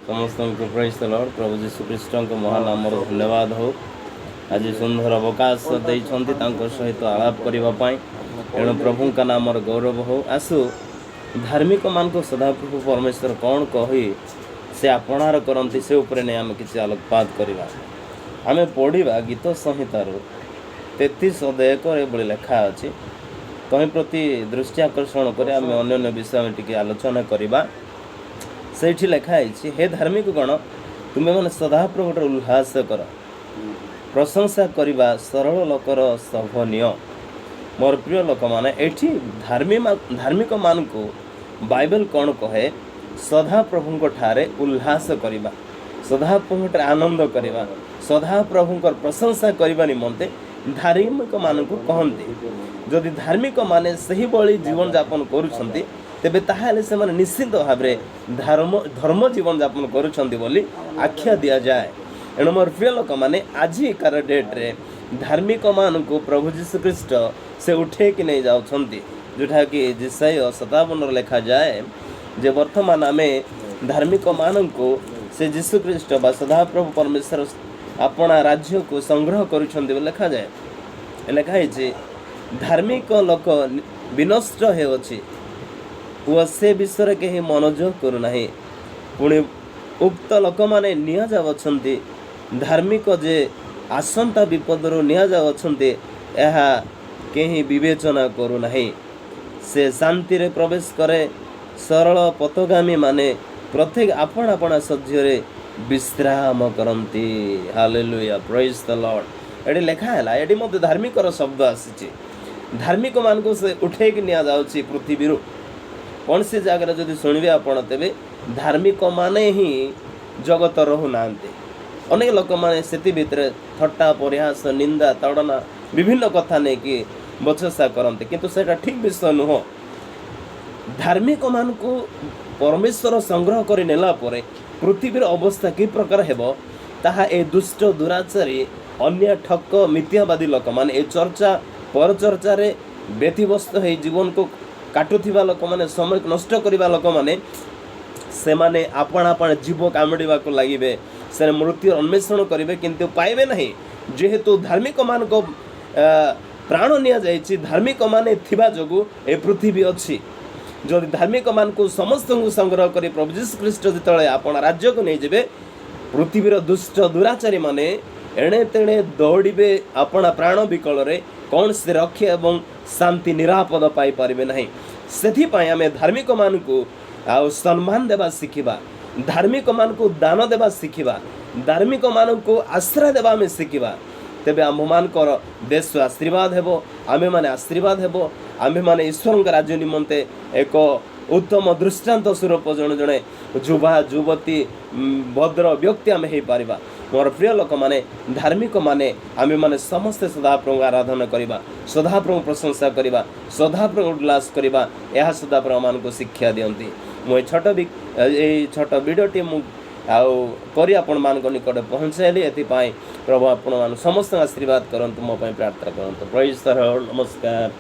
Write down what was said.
समस्त को praise the Lord. प्रभु जीशु ख्रीष्ट को महान नाम धन्यवाद हो। आज सुंदर अवकाश देइछंती तांको सहित आलाप करने एणु प्रभु का नाम गौरव हो। आसु धार्मिक मान को सदाप्रभु परमेश्वर कौन कही से आपणार करती से उपरे नहीं आम किसी आलोकपात करवा। आम पढ़ा गीत संहितार 33 अध्याय को लेखा अच्छी कहीं प्रति दृष्टि आकर्षण कर आम अन्य विषय में टी आलोचना करवा। से लिखाई हे धार्मिक गण तुम्हें मैंने सदाप्रभुटर उल्लास कर प्रशंसा करवा सरल लोकर शोभनीय। मोर प्रिय लोक मैंने ये धार्मिक मान को बाइबल कौन कहे सदाप्रभु ठारे उल्लास करवा सदाप्रभु आनंद करवा सदाप्रभु प्रशंसा करने निमंते धार्मिक मान को कहते। जदि धार्मिक माने सही बड़ी जीवन यापन करुछंती तेबे ताहाले से माने निश्चित भाव धर्म जीवन यापन करुछंती बोली आख्या दिया जाए। एणु मोर प्रिय लोक मैंने आजिकार डेट रे धार्मिक मान को प्रभु जीशु ख्रीष्ट से उठे कि नहीं जाउछंती, जोटा कि जिसाई 57 लिखा जाए जे वर्तमान आम धार्मिक मान को से जीशु ख्रीष्ट बा सदाप्रभु परमेश्वर अपना राज्य को संग्रह करुछंती लिखा जाए। लिखाई धार्मिक लोक विनष्ट होछि व से विषय कहीं मनोयोग करूना। पुणी उक्त लोक मैंने निया जावछंती धार्मिक जे आसंता विपदर निया जावछंती यह कहीं विवेचना करूना। से शांति रे प्रवेश करे सरल पथगामी माने प्रत्येक आपण आपण सज्जरे विश्राम करती। Hallelujah, praise the Lord. एडी लेखा है एडी मत धार्मिक शब्द आसी धार्मिक मान को से उठे कि निया जाउछि पृथ्वी कौन सी जगह जदि शुणवे आपण तेबे धार्मिक माने ही जगत रहूना। अनेक लोक मैंने से भितर थट्टा परिहास निंदा तड़ना विभिन्न कथा नहीं कि बचसा करते किंतु सेटा ठीक विषय नुह। धार्मिक मान को परमेश्वर संग्रह कर नेला परे पृथ्वीर अवस्था कि प्रकार हेबो ताहा ए दुष्ट दुराचारी अन्य ठक मिथ्यावादी लोक माने ए चर्चा पर चर्चा रे व्यतिव्यस्त हो जीवन को काटुथिबा लोक माने समय नष्ट करिबा लोक माने से माने आपण आपण जीव कामड़िबा को लागिबे से मृत्यु अन्वेषण करेंगे किंतु पाइबे नहीं। जेहेतु धार्मिक मान को प्राण निया जाइछि धार्मिक माने थिबा जोगु ए पृथ्वी अच्छी। जदि धार्मिक मान को समस्त को संग्रह करी प्रभु जीशु ख्रीष्ट जितले आपण राज्य को नहीं जेबे पृथ्वीर दुष्ट दुराचारी माने एणे तेणे दौड़े आपण प्राण विकल रे कौन से रक्षा एवं शांति निरापद पाई पारिबे नहीं। सेथिपाई आमे धार्मिक मान को आ सम्मान देवा शिखिबा धार्मिक मान को दान देवा शिखिबा धार्मिक मान को आश्रय देवा में शिखिबा तेबे आम मान देश आशीर्वाद हेबो आमे माने आशीर्वाद हेबो आमे माने ईश्वर राज्य निमंते एक उत्तम दृष्टांत स्वरूप जड़े जड़े युवा युवती भद्र व्यक्ति आम हो पारिबा। मोर प्रिय लोक माने धार्मिक माने आमे माने समस्ते सदाप्रभु आराधना करवा सदाप्रभु प्रशंसा करवा सदाप्रभु उल्लास करवा यह सदाप्रभु मान को शिक्षा दियंती। मु छोट वीडियोटी मु करी आपण मान निकट पहुँचाइली एपाई प्रभु आपण मान समस्त आशीर्वाद करंतु मो प्रार्थना करंतु। Praise the Lord. नमस्कार।